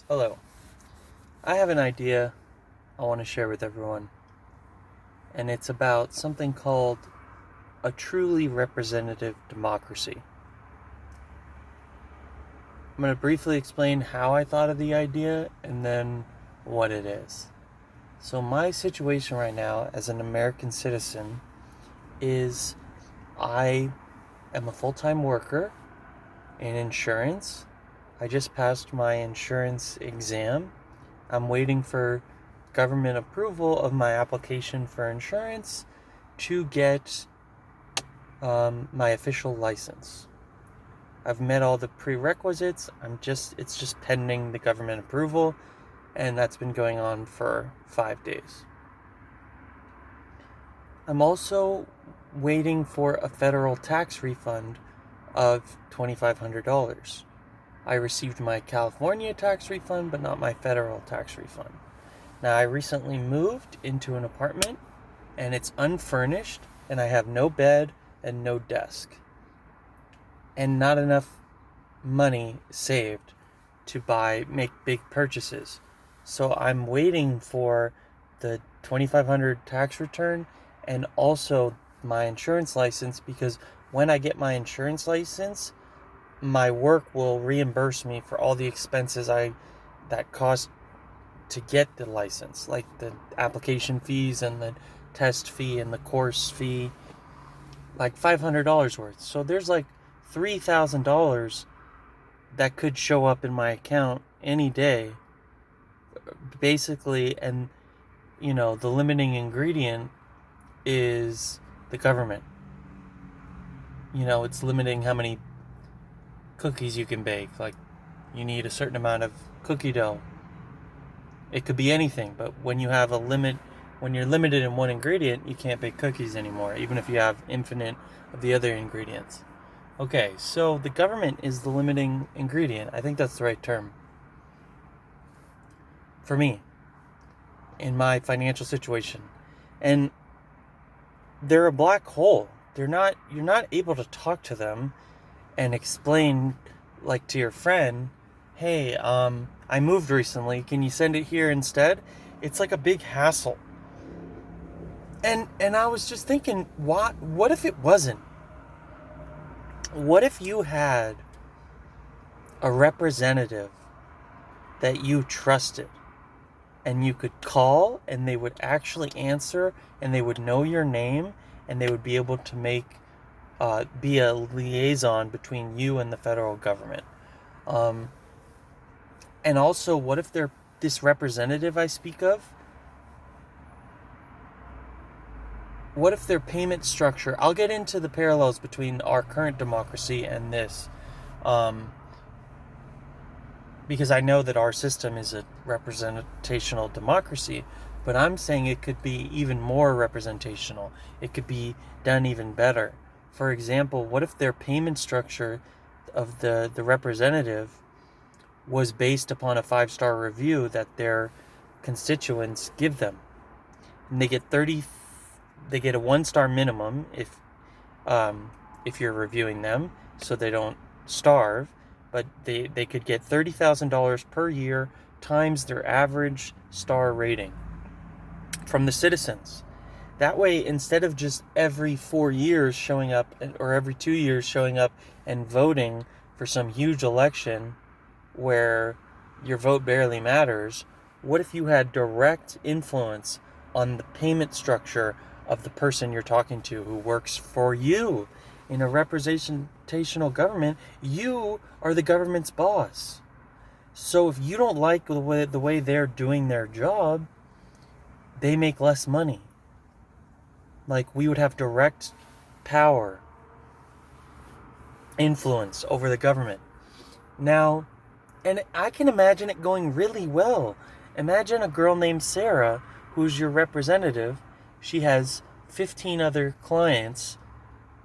Hello. I have an idea I want to share with everyone, and it's about something called a truly representative democracy. I'm going to briefly explain how I thought of the idea and then what it is. So, my situation right now as an American citizen is I am a full time worker in insurance. I just passed my insurance exam. I'm waiting for government approval of my application for insurance to get my official license. I've met all the prerequisites. It's just pending the government approval, and that's been going on for 5 days. I'm also waiting for a federal tax refund of $2,500. I received my California tax refund, but not my federal tax refund. Now, I recently moved into an apartment, and it's unfurnished, and I have no bed and no desk, and not enough money saved to make big purchases. So I'm waiting for the 2500 tax return and also my insurance license, because when I get my insurance license, my work will reimburse me for all the expenses I that cost to get the license, like the application fees and the test fee and the course fee, like $500 worth. So there's like $3,000 that could show up in my account any day, basically. And the limiting ingredient is the government. It's limiting how many cookies you can bake. Like, you need a certain amount of cookie dough. It could be anything, but when you have a limit, when you're limited in one ingredient, you can't bake cookies anymore, even if you have infinite of the other ingredients. Okay, so the government is the limiting ingredient. I think that's the right term for me in my financial situation. And they're a black hole. You're not able to talk to them and explain, like, to your friend, "Hey, I moved recently. Can you send it here instead?" It's like a big hassle. And I was just thinking, what if it wasn't? What if you had a representative that you trusted, and you could call and they would actually answer, and they would know your name, and they would be able to be a liaison between you and the federal government? Um, and also, what if this representative I speak of, what if their payment structure, I'll get into the parallels between our current democracy and this, um, because I know that our system is a representational democracy, but I'm saying it could be even more representational. It could be done even better. For example, what if their payment structure of the representative was based upon a 5-star review that their constituents give them? And they get a 1-star minimum if you're reviewing them, so they don't starve. But they could get $30,000 per year times their average star rating from the citizens. That way, instead of just every 4 years showing up, or every 2 years showing up and voting for some huge election where your vote barely matters, what if you had direct influence on the payment structure of the person you're talking to who works for you? In a representational government, you are the government's boss. So if you don't like the way they're doing their job, they make less money. Like, we would have direct power, influence over the government. Now, and I can imagine it going really well. Imagine a girl named Sarah who's your representative. She has 15 other clients,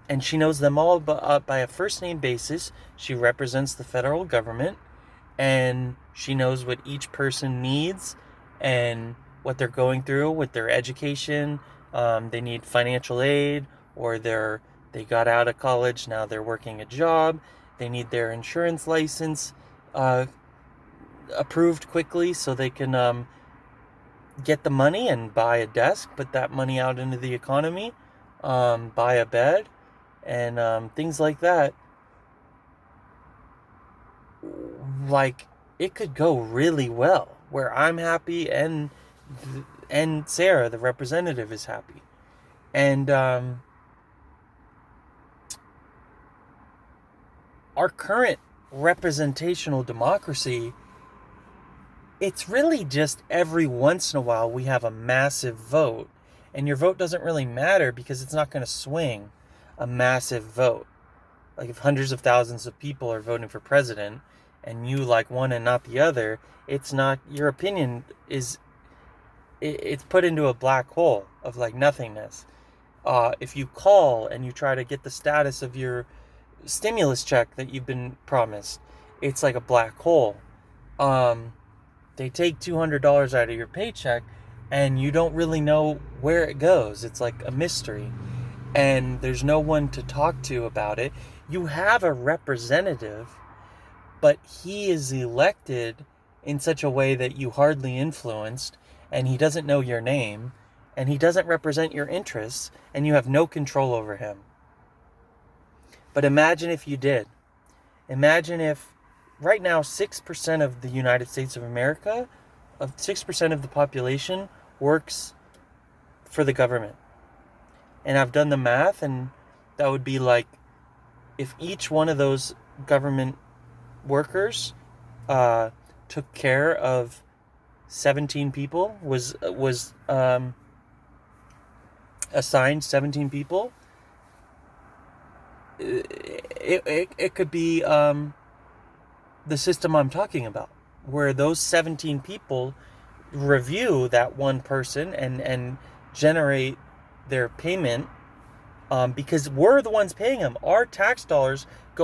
and she knows them all by a first name basis. She represents the federal government, and she knows what each person needs and what they're going through with their education. They need financial aid, or they got out of college, now they're working a job. They need their insurance license approved quickly so they can get the money and buy a desk, put that money out into the economy, buy a bed, and things like that. Like, it could go really well where I'm happy and Sarah, the representative, is happy. And our current representational democracy, it's really just every once in a while we have a massive vote, and your vote doesn't really matter because it's not going to swing a massive vote. Like, if hundreds of thousands of people are voting for president and you like one and not the other, it's not, your opinion is, it's put into a black hole of like nothingness. If you call and you try to get the status of your stimulus check that you've been promised, it's like a black hole. They take $200 out of your paycheck and you don't really know where it goes. It's like a mystery, and there's no one to talk to about it. You have a representative, but he is elected in such a way that you hardly influenced, and he doesn't know your name, and he doesn't represent your interests, and you have no control over him. But imagine if you did. Imagine if right now 6% of the United States of America, of 6% of the population, works for the government. And I've done the math, and that would be like, if each one of those government workers took care of 17 people, was assigned 17 people, it could be the system I'm talking about, where those 17 people review that one person and generate their payment, because we're the ones paying them. Our tax dollars go